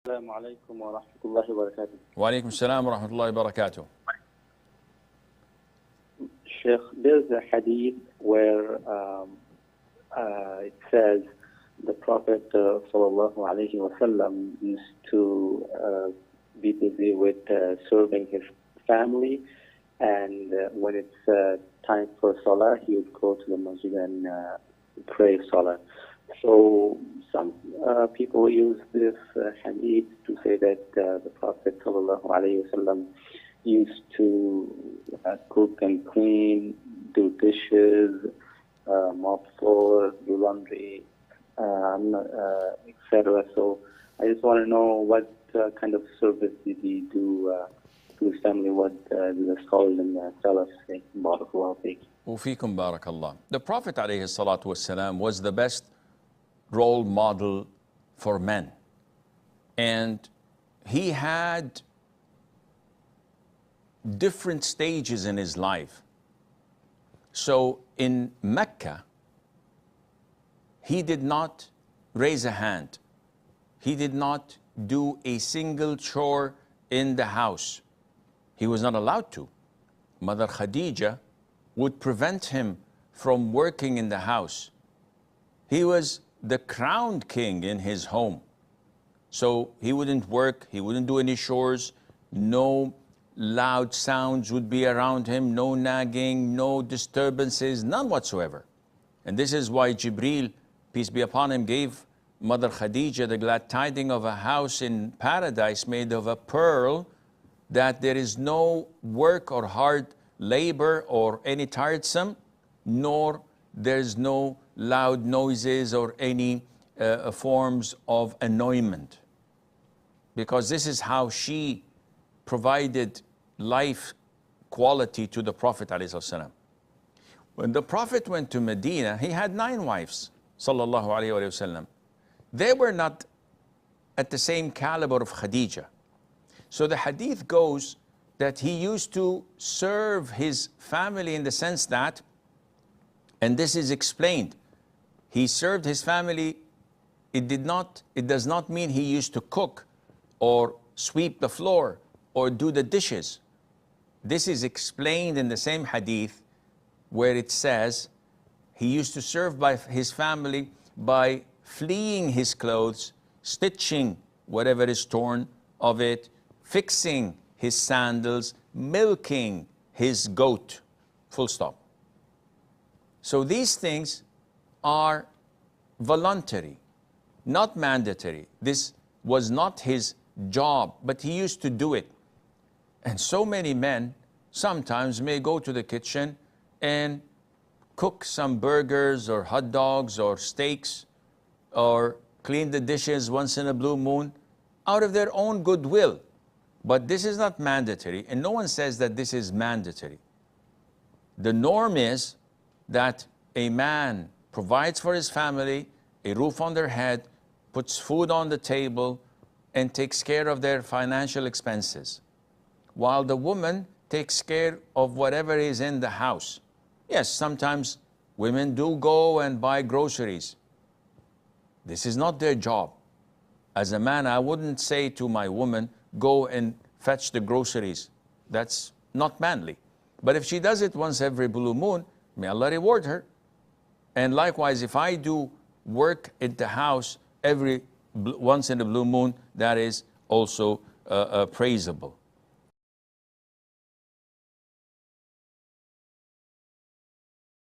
السلام عليكم ورحمة الله وبركاته. وعليكم السلام ورحمة الله وبركاته. Sheikh, there's a hadith where it says the Prophet sallallahu alaihi wasallam used to be busy with serving his family, and when it's time for Salah, he would go to the masjid and pray Salah. So some people use this hadith to say that the Prophet sallallahu alaihi wasallam used to cook and clean, do dishes, mop floor, do laundry, etc. So I just want to know what kind of service did he do to his family? What do the scholars and the Salaf say? Barakallahu feek. وفيكم بارك الله. The Prophet عليه الصلاة والسلام was the best role model for men. And he had different stages in his life. So in Mecca, he did not raise a hand. He did not do a single chore in the house. He was not allowed to. Mother Khadija would prevent him from working in the house. He was the crowned king in his home. So he wouldn't work, he wouldn't do any chores, no loud sounds would be around him, no nagging, no disturbances, none whatsoever. And this is why Jibreel, peace be upon him, gave Mother Khadija the glad tiding of a house in paradise made of a pearl, that there is no work or hard labor or any tiresome, nor there's no loud noises or any forms of annoyment. Because this is how she provided life quality to the Prophet ﷺ. When the Prophet went to Medina, he had 9 wives, sallallahu alayhi wa sallam. They were not at the same caliber of Khadija. So the hadith goes that he used to serve his family in the sense that, and this is explained, he served his family, it does not mean he used to cook or sweep the floor or do the dishes. This is explained in the same hadith where it says he used to serve by his family by fleeing his clothes, stitching whatever is torn of it, fixing his sandals, milking his goat, full stop. So these things are voluntary, not mandatory. This was not his job, but he used to do it. And so many men sometimes may go to the kitchen and cook some burgers or hot dogs or steaks or clean the dishes once in a blue moon out of their own goodwill. But this is not mandatory, and no one says that this is mandatory. The norm is that a man provides for his family, a roof on their head, puts food on the table, and takes care of their financial expenses, while the woman takes care of whatever is in the house. Yes, sometimes women do go and buy groceries. This is not their job. As a man, I wouldn't say to my woman, go and fetch the groceries. That's not manly. But if she does it once every blue moon, may Allah reward her. And likewise, if I do work at the house once in a blue moon, that is also praisable.